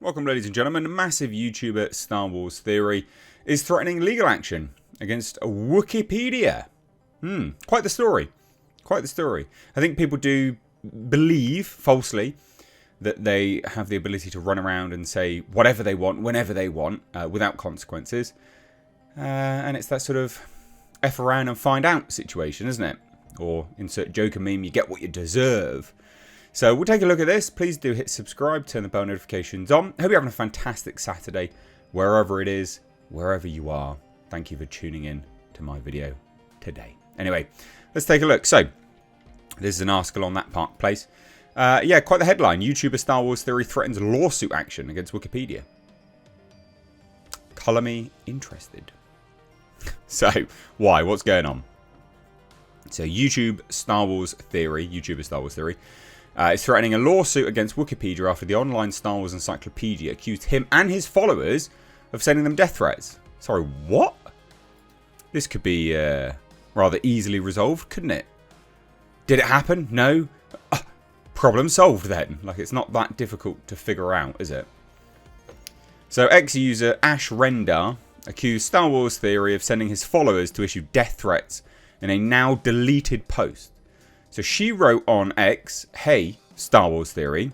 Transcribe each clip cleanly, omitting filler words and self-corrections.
Welcome, ladies and gentlemen. Massive YouTuber Star Wars Theory is threatening legal action against Wookieepedia. Quite the story. Quite the story. I think people do believe, falsely, that they have the ability to run around and say whatever they want, whenever they want, without consequences. And it's that sort of F around and find out situation, isn't it? Or insert joke and meme, you get what you deserve. So we'll take a look at this. Please do hit subscribe, turn the bell notifications on. I hope you're having a fantastic Saturday, wherever it is, wherever you are. Thank you for tuning in to my video today. Anyway, let's take a look. So, this is an article on that Park Place. Yeah, quite the headline. YouTuber Star Wars Theory threatens lawsuit action against Wookieepedia. Colour me interested. So, why? What's going on? So, YouTuber Star Wars Theory is threatening a lawsuit against Wookieepedia after the online Star Wars encyclopedia accused him and his followers of sending them death threats. Sorry, what? This could be rather easily resolved, couldn't it? Did it happen? No? Problem solved then. Like, it's not that difficult to figure out, is it? So, ex-user Ash Rendar accused Star Wars Theory of sending his followers to issue death threats in a now deleted post. So she wrote on X, "Hey, Star Wars Theory,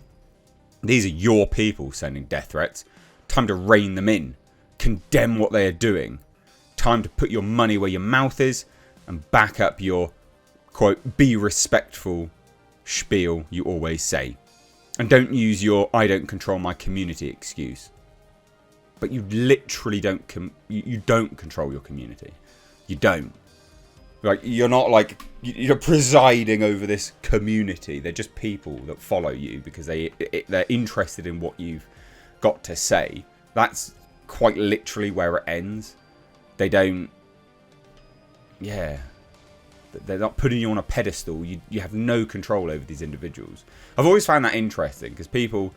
these are your people sending death threats. Time to rein them in. Condemn what they are doing. Time to put your money where your mouth is and back up your, quote, be respectful spiel you always say. And don't use your I don't control my community excuse." But you literally don't, you don't control your community. You don't. Like, you're not like, you're presiding over this community. They're just people that follow you because they're interested in what you've got to say. That's quite literally where it ends. They don't, yeah, they're not putting you on a pedestal. You have no control over these individuals. I've always found that interesting because people,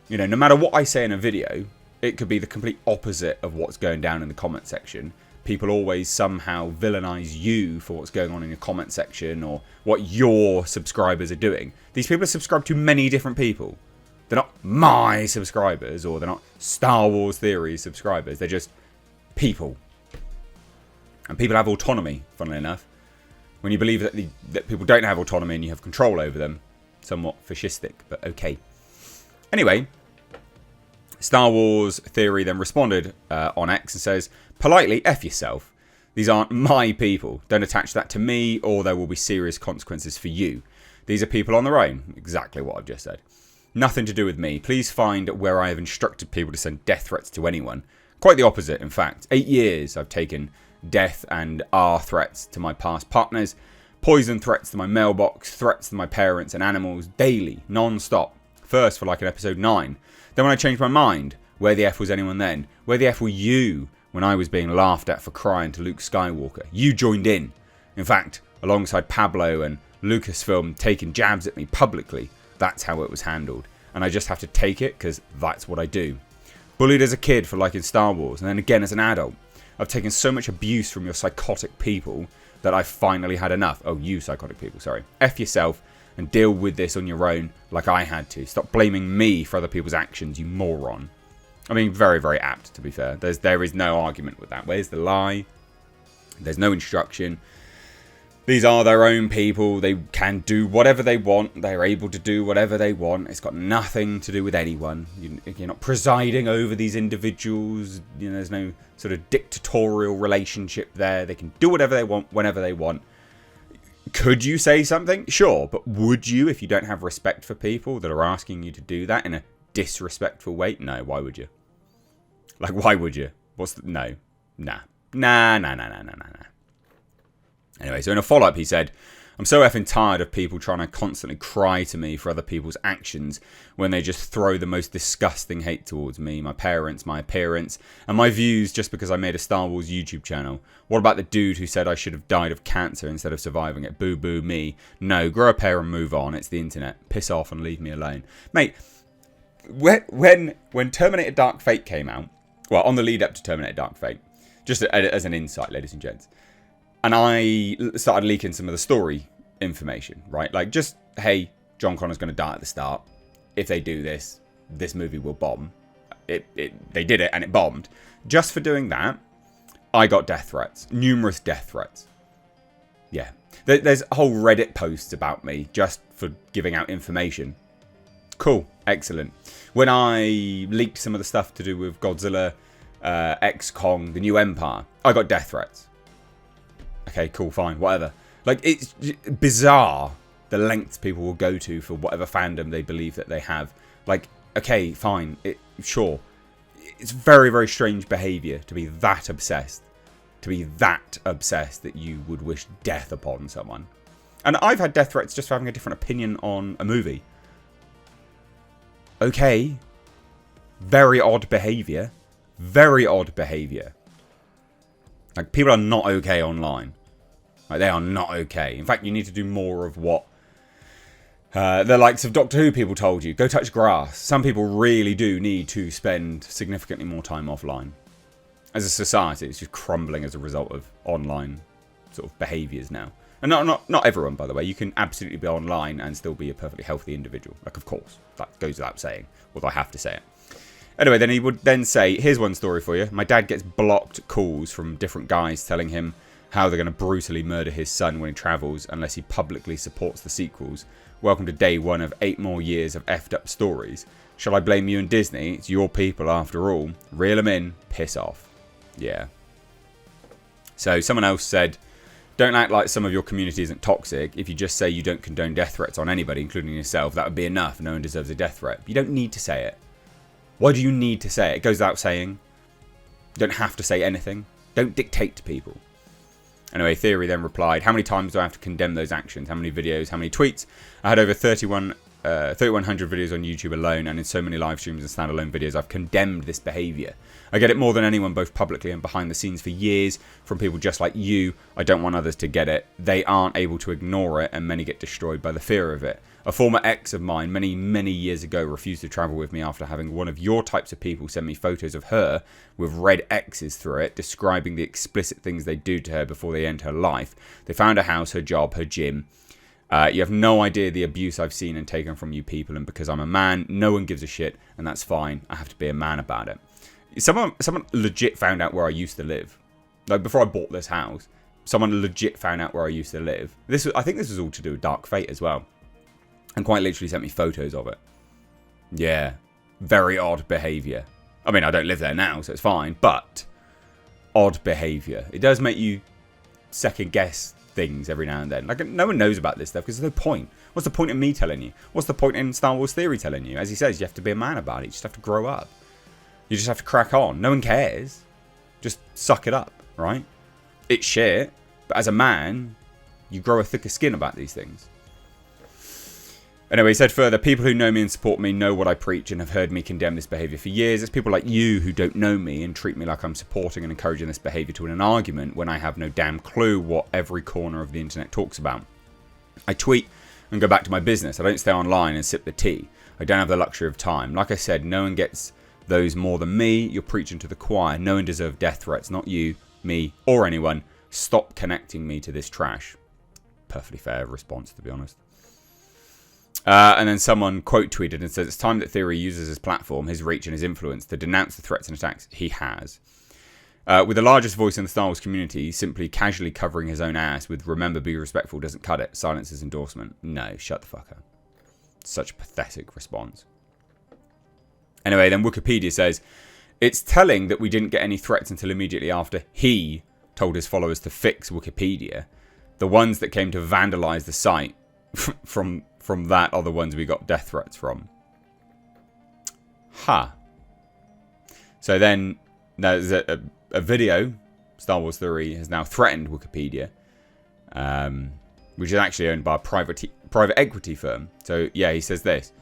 you know, no matter what I say in a video, it could be the complete opposite of what's going down in the comment section. People always somehow villainize you for what's going on in your comment section or what your subscribers are doing. These people are subscribed to many different people. They're not my subscribers or they're not Star Wars Theory subscribers. They're just people. And people have autonomy, funnily enough. When you believe that people don't have autonomy and you have control over them, somewhat fascistic, but okay. Anyway, Star Wars Theory then responded on X and says, "Politely, F yourself. These aren't my people. Don't attach that to me or there will be serious consequences for you. These are people on their own." Exactly what I've just said. "Nothing to do with me. Please find where I have instructed people to send death threats to anyone." Quite the opposite, in fact. 8 years I've taken death and R threats to my past partners, poison threats to my mailbox, threats to my parents and animals, daily, non-stop. First for like an episode 9. Then when I changed my mind, where the F was anyone then? Where the F were you when I was being laughed at for crying to Luke Skywalker? You joined in. In fact, alongside Pablo and Lucasfilm taking jabs at me publicly. That's how it was handled. And I just have to take it because that's what I do. Bullied as a kid for liking Star Wars and then again as an adult. I've taken so much abuse from your psychotic people that I've finally had enough. Oh, you psychotic people, sorry. F yourself and deal with this on your own like I had to. Stop blaming me for other people's actions, you moron. I mean, very, very apt, to be fair. There is no argument with that. Where's the lie? There's no instruction. These are their own people. They can do whatever they want. They're able to do whatever they want. It's got nothing to do with anyone. You're not presiding over these individuals. You know, there's no sort of dictatorial relationship there. They can do whatever they want, whenever they want. Could you say something? Sure, but would you if you don't have respect for people that are asking you to do that in a disrespectful way? No, why would you? Like, why would you? No. Nah. Anyway, so in a follow-up he said, "I'm so effing tired of people trying to constantly cry to me for other people's actions when they just throw the most disgusting hate towards me, my parents, my appearance, and my views just because I made a Star Wars YouTube channel. What about the dude who said I should have died of cancer instead of surviving it? Boo boo me. No, grow a pair and move on. It's the internet. Piss off and leave me alone." Mate, when Terminator Dark Fate came out, well, on the lead up to Terminator Dark Fate, just as an insight, ladies and gents, and I started leaking some of the story information, right? Like, just, hey, John Connor's going to die at the start. If they do this, this movie will bomb. they did it and it bombed. Just for doing that, I got death threats. Numerous death threats. Yeah. There's whole Reddit posts about me just for giving out information. Cool. Excellent. When I leaked some of the stuff to do with Godzilla, X Kong, the New Empire, I got death threats. Okay, cool, fine, whatever. Like, it's bizarre the lengths people will go to for whatever fandom they believe that they have. Like, okay, fine, sure. It's very, very strange behaviour to be that obsessed. To be that obsessed that you would wish death upon someone. And I've had death threats just for having a different opinion on a movie. Okay. Very odd behaviour. Very odd behaviour. Like, people are not okay online. Like, they are not okay. In fact, you need to do more of what the likes of Doctor Who people told you. Go touch grass. Some people really do need to spend significantly more time offline. As a society, it's just crumbling as a result of online sort of behaviours now. And not everyone, by the way. You can absolutely be online and still be a perfectly healthy individual. Like, of course. That goes without saying. Although I have to say it. Anyway, then he would then say, here's one story for you. My dad gets blocked calls from different guys telling him how they're going to brutally murder his son when he travels unless he publicly supports the sequels. Welcome to day 1 of 8 more years of effed up stories. Shall I blame you and Disney? It's your people after all. Reel them in. Piss off. Yeah. So someone else said, don't act like some of your community isn't toxic. If you just say you don't condone death threats on anybody, including yourself, that would be enough. No one deserves a death threat. You don't need to say it. Why do you need to say it? It goes without saying. You don't have to say anything. Don't dictate to people. Anyway, Theory then replied, how many times do I have to condemn those actions? How many videos? How many tweets? I had over 3,100 videos on YouTube alone, and in so many live streams and standalone videos, I've condemned this behaviour. I get it more than anyone, both publicly and behind the scenes for years, from people just like you. I don't want others to get it. They aren't able to ignore it, and many get destroyed by the fear of it. A former ex of mine many, many years ago refused to travel with me after having one of your types of people send me photos of her with red X's through it, describing the explicit things they do to her before they end her life. They found her house, her job, her gym. You have no idea the abuse I've seen and taken from you people, and because I'm a man, no one gives a shit, and that's fine. I have to be a man about it. Someone legit found out where I used to live. Like, before I bought this house, someone legit found out where I used to live. I think this was all to do with Dark Fate as well. And quite literally sent me photos of it. Yeah. Very odd behaviour. I mean, I don't live there now, so it's fine. But odd behaviour. It does make you second guess things every now and then. Like, no one knows about this stuff because there's no point. What's the point in me telling you? What's the point in Star Wars Theory telling you? As he says, you have to be a man about it. You just have to grow up. You just have to crack on. No one cares. Just suck it up, right? It's shit. But as a man, you grow a thicker skin about these things. Anyway, he said further, people who know me and support me know what I preach and have heard me condemn this behaviour for years. It's people like you who don't know me and treat me like I'm supporting and encouraging this behaviour to win an argument when I have no damn clue what every corner of the internet talks about. I tweet and go back to my business. I don't stay online and sip the tea. I don't have the luxury of time. Like I said, no one gets those more than me. You're preaching to the choir. No one deserves death threats. Not you, me, or anyone. Stop connecting me to this trash. Perfectly fair response, to be honest. And then someone quote tweeted and says, it's time that Theory uses his platform, his reach and his influence to denounce the threats and attacks he has. With the largest voice in the Star Wars community, simply casually covering his own ass with remember be respectful doesn't cut it. Silence his endorsement. No, shut the fuck up. Such a pathetic response. Anyway, then Wookieepedia says, it's telling that we didn't get any threats until immediately after he told his followers to fix Wookieepedia. The ones that came to vandalise the site from that are the ones we got death threats from. So then there's a video. Star Wars Theory has now threatened Wookieepedia, which is actually owned by a private equity firm. So yeah, he says this.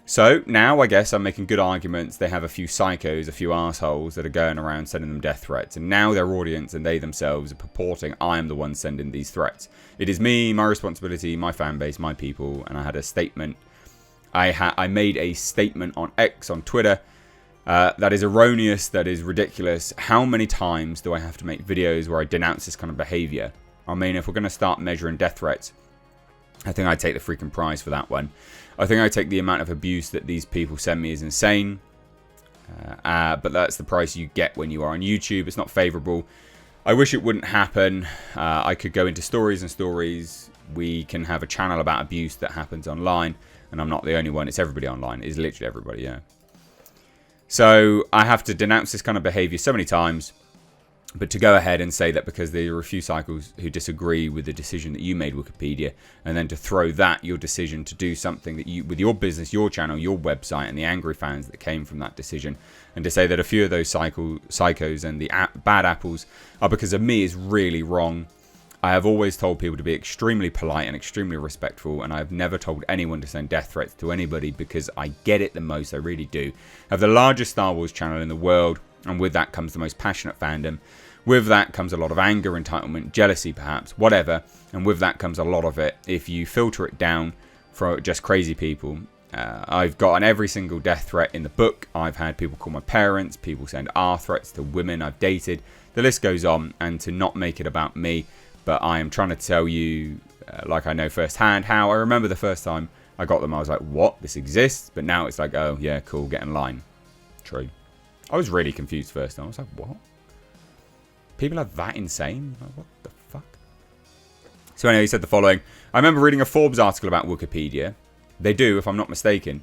So now I guess I'm making good arguments. They have a few psychos, a few assholes that are going around sending them death threats. And now their audience and they themselves are purporting I am the one sending these threats. It is me, my responsibility, my fan base, my people. And I had a statement. I made a statement on X, on Twitter. That is erroneous. That is ridiculous. How many times do I have to make videos where I denounce this kind of behavior? I mean, if we're going to start measuring death threats, I think I'd take the freaking prize for that one. I think I take the amount of abuse that these people send me is insane. But that's the price you get when you are on YouTube. It's not favourable. I wish it wouldn't happen. I could go into stories and stories. We can have a channel about abuse that happens online. And I'm not the only one. It's everybody online. It's literally everybody, yeah. So I have to denounce this kind of behaviour so many times. But to go ahead and say that because there are a few cycles who disagree with the decision that you made, Wookieepedia, and then to throw that, your decision to do something that you, with your business, your channel, your website, and the angry fans that came from that decision, and to say that a few of those psychos and the bad apples are because of me is really wrong. I have always told people to be extremely polite and extremely respectful, and I've never told anyone to send death threats to anybody because I get it the most, I really do. I have the largest Star Wars channel in the world, and with that comes the most passionate fandom. With that comes a lot of anger, entitlement, jealousy perhaps, whatever. And with that comes a lot of it. If you filter it down for just crazy people, I've gotten every single death threat in the book. I've had people call my parents, people send R threats to women I've dated. The list goes on, and to not make it about me, but I am trying to tell you, like I know firsthand, how I remember the first time I got them, I was like, what? This exists? But now it's like, oh yeah, cool, get in line. True. I was really confused first time. I was like, what? People are that insane? Like, what the fuck? So anyway, he said the following. I remember reading a Forbes article about Wookieepedia. They do, if I'm not mistaken.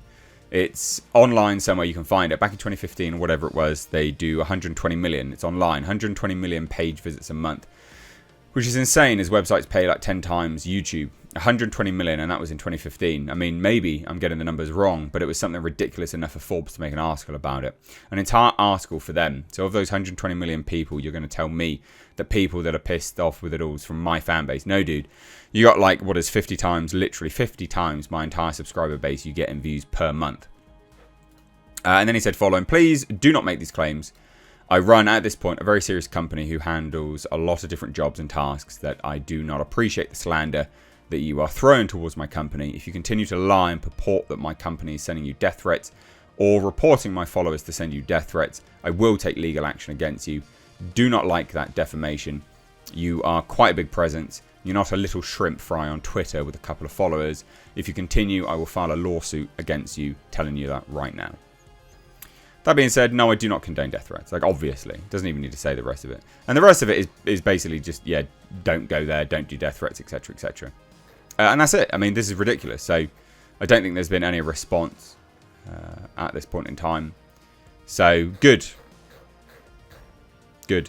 It's online somewhere, you can find it. Back in 2015 or whatever it was, they do 120 million. It's online. 120 million page visits a month. Which is insane, as websites pay like 10 times YouTube. 120 million, and that was in 2015. I mean, maybe I'm getting the numbers wrong, but it was something ridiculous enough for Forbes to make an article about it. An entire article for them. So of those 120 million people, you're going to tell me that people that are pissed off with it all is from my fan base. No, dude. You got like, what is 50 times, literally 50 times my entire subscriber base you get in views per month. And then he said following, please do not make these claims. I run, at this point, a very serious company who handles a lot of different jobs and tasks that I do not appreciate the slander that you are throwing towards my company. If you continue to lie and purport that my company is sending you death threats or reporting my followers to send you death threats, I will take legal action against you. Do not like that defamation. You are quite a big presence. You're not a little shrimp fry on Twitter with a couple of followers. If you continue, I will file a lawsuit against you, telling you that right now. That being said, no, I do not condone death threats. Like, obviously. Doesn't even need to say the rest of it. And the rest of it is basically just, yeah, don't go there, don't do death threats, etc., etc. And that's it. I mean, this is ridiculous. So, I don't think there's been any response at this point in time. So, good. Good.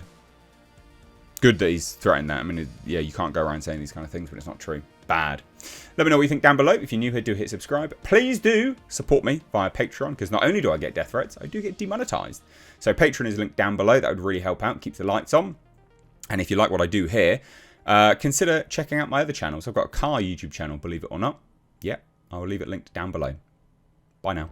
Good that he's threatened that. I mean, yeah, you can't go around saying these kind of things when it's not true. Bad. Let me know what you think down below. If you're new here, do hit subscribe. Please do support me via Patreon, because not only do I get death threats, I do get demonetized. So Patreon is linked down below. That would really help out, keeps the lights on. And if you like what I do here, consider checking out my other channels. I've got a car YouTube channel, believe it or not. Yeah, I will leave it linked down below. Bye now.